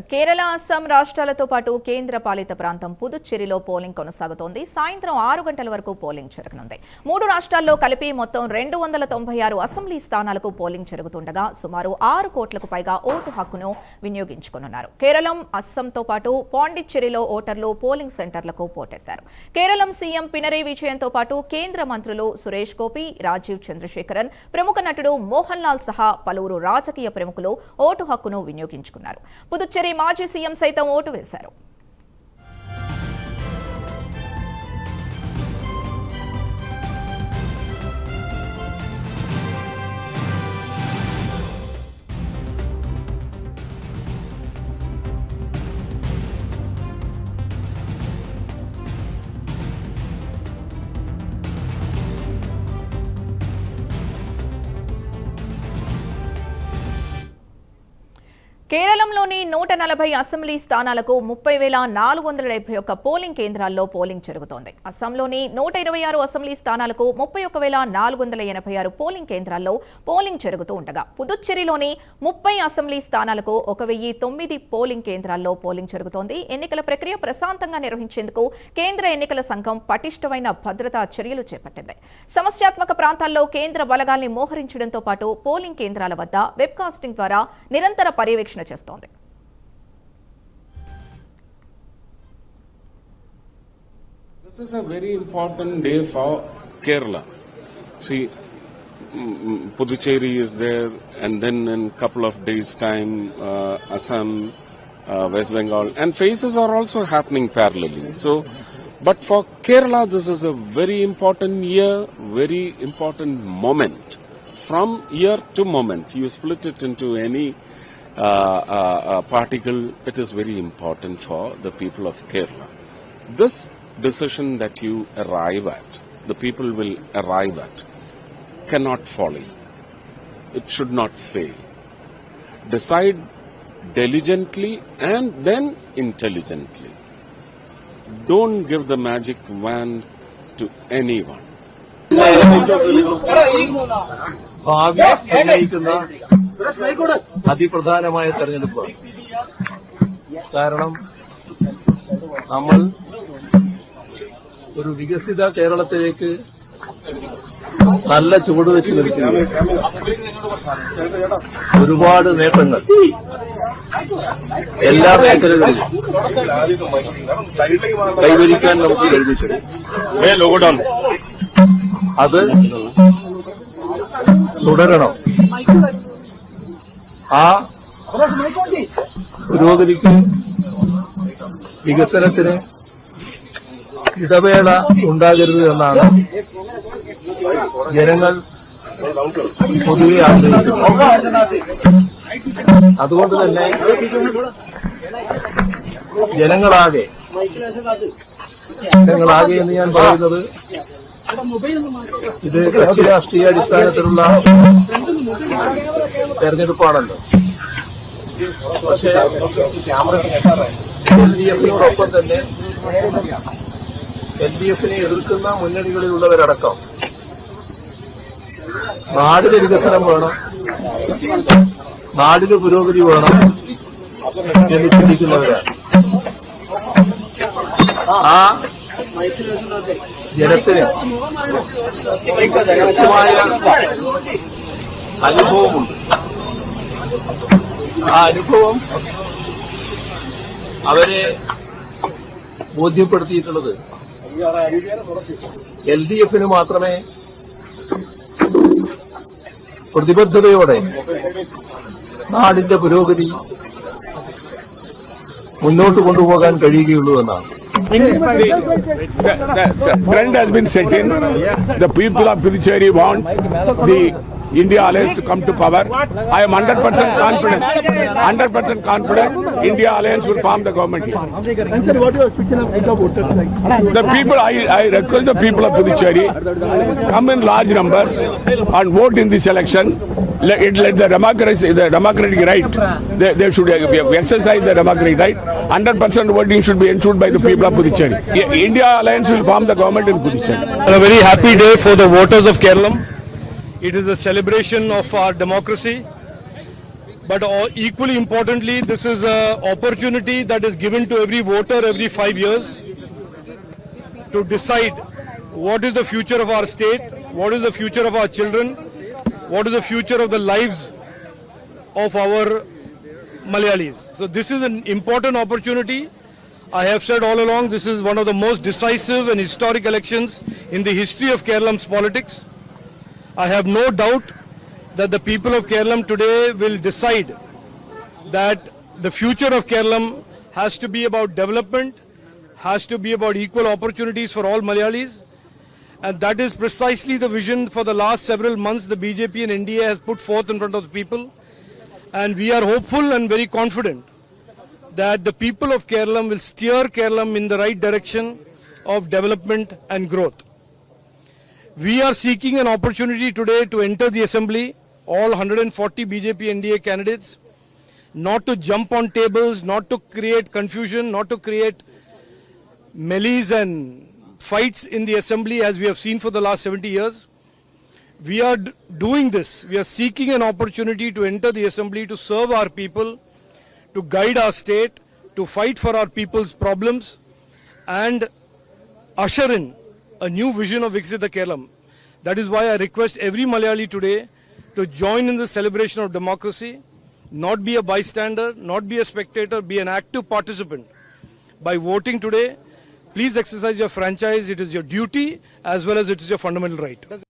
కేరళ అస్సాం రాష్ట్రాలతో పాటు కేంద్ర పాలిత ప్రాంతం పుదుచ్చేరిలో పోలింగ్ కొనసాగుతోంది. సాయంత్రం 6 గంటల వరకు పోలింగ్ జరగనుంది. 3 రాష్ట్రాల్లో కలిపి మొత్తం 296 అసెంబ్లీ స్థానాలకు పోలింగ్ జరుగుతుండగా సుమారు 6 కోట్లకు పైగా ఓటు హక్కును వినియోగించుకోనున్నారు. కేరళం, అస్సాంతో పాటు పాండిచ్చేరిలో ఓటర్లు పోలింగ్ సెంటర్లకు పోటెత్తారు. కేరళం సీఎం పినరై విజయన్తో పాటు కేంద్ర మంత్రులు సురేష్ గోపి, రాజీవ్ చంద్రశేఖరన్, ప్రముఖ నటుడు మోహన్ లాల్ సహా పలువురు రాజకీయ ప్రముఖులు ఓటు హక్కును వినియోగించుకున్నారు. పుదుచ్చేరి మాజీ సీఎం సైతం ఓటు వేశారు. కేరళంలోని 140 అసెంబ్లీ స్థానాలకు 30,471 పోలింగ్ కేంద్రాల్లో పోలింగ్ జరుగుతోంది. అస్సాంలోని 126 అసెంబ్లీ స్థానాలకు 31,486 పోలింగ్ కేంద్రాల్లో పోలింగ్ జరుగుతూ ఉండగా పుదుచ్చేరిలోని 30 అసెంబ్లీ స్థానాలకు 1,009 పోలింగ్ కేంద్రాల్లో పోలింగ్ జరుగుతోంది. ఎన్నికల ప్రక్రియ ప్రశాంతంగా నిర్వహించేందుకు కేంద్ర ఎన్నికల సంఘం పటిష్టమైన భద్రతా చర్యలు చేపట్టింది. సమస్యాత్మక ప్రాంతాల్లో కేంద్ర బలగాల్ని మోహరించడంతో పాటు పోలింగ్ కేంద్రాల వద్ద వెబ్కాస్టింగ్ ద్వారా నిరంతర పర్యవేక్షణ చేస్తోంది. This is a very important day for Kerala. See, Puducherry is there, and then in a couple of days' time, Assam, West Bengal, and phases are also happening parallelly. So, but for Kerala, this is a very important year, very important moment. From year to moment, you split it into any particle, it is very important for the people of Kerala. This decision that you arrive at, the people will arrive at, cannot folly. It should not fail. Decide diligently and then intelligently. Don't give the magic wand to anyone. അതിപ്രധാനമായ തെരഞ്ഞെടുപ്പാണ്. കാരണം നമ്മൾ ഒരു വികസിത കേരളത്തിലേക്ക് നല്ല ചുവടുവെച്ച് നിൽക്കുന്നു. ഒരുപാട് നേട്ടങ്ങൾ എല്ലാ മേഖലകളിലും കൈവരിക്കാൻ നമുക്ക് കഴിഞ്ഞിട്ടുണ്ട്. അത് തുടരണം. ആ പുരോഗതിക്ക്, വികസനത്തിന് ഇടവേള ഉണ്ടാകരുത് എന്നാണ് ജനങ്ങൾ പൊതുവെ ആഗ്രഹിക്കുന്നത്. അതുകൊണ്ട് തന്നെ ജനങ്ങളാകെ എന്ന് ഞാൻ പറയുന്നത് ഇത് കക്ഷി രാഷ്ട്രീയ അടിസ്ഥാനത്തിലുള്ള തെരഞ്ഞെടുപ്പാണല്ലോ. പക്ഷേ LDF-നോടൊപ്പം തന്നെ LDF-നെ എതിർക്കുന്ന മുന്നണികളിലുള്ളവരടക്കം നാടിന് വികസനം വേണം, നാടിന് പുരോഗതി വേണം എന്ന് ചിന്തിക്കുന്നവരാണ്. ആ ജനത്തിന് വ്യക്തമായ അനുഭവമുണ്ട്. ആ അനുഭവം അവരെ ബോധ്യപ്പെടുത്തിയിട്ടുള്ളത് LDF-ന് മാത്രമേ പ്രതിബദ്ധതയോടെ നാടിന്റെ പുരോഗതി മുന്നോട്ട് കൊണ്ടുപോകാൻ കഴിയുകയുള്ളൂ എന്നാണ്. The trend has been set in. The people of Puducherry want the India Alliance to come to power. I am 100% confident. 100% confident India Alliance will form the government here. And sir, what your expectation of the voters like? The people, I request the people of Puducherry come in large numbers and vote in this election. Let the democratic right. They should exercise the democratic right. 100% voting should be ensured by the people of Puducherry. India Alliance will form the government in Puducherry. A very happy day for the voters of Kerala. It is a celebration of our democracy. but equally importantly, this is an opportunity that is given to every voter every 5 years to decide what is the future of our state, what is the future of our children, what is the future of the lives of our Malayalis. So this is an important opportunity. I have said all along, this is one of the most decisive and historic elections in the history of Kerala's politics. I have no doubt that the people of Kerala today will decide that the future of Kerala has to be about development, has to be about equal opportunities for all Malayalis. And that is precisely the vision for the last several months the BJP and NDA has put forth in front of the people. And we are hopeful and very confident that the people of Kerala will steer Kerala in the right direction of development and growth. We are seeking an opportunity today to enter the assembly, all 140 BJP NDA candidates, not to jump on tables, not to create confusion, not to create melees and fights in the assembly as we have seen for the last 70 years. We are doing this. We are seeking an opportunity to enter the assembly to serve our people, to guide our state, to fight for our people's problems and usher in a new vision of Viksit Kerala. That is why I request every Malayali today to join in the celebration of democracy, not be a bystander, not be a spectator, be an active participant. By voting today, please exercise your franchise. It is your duty as well as it is your fundamental right.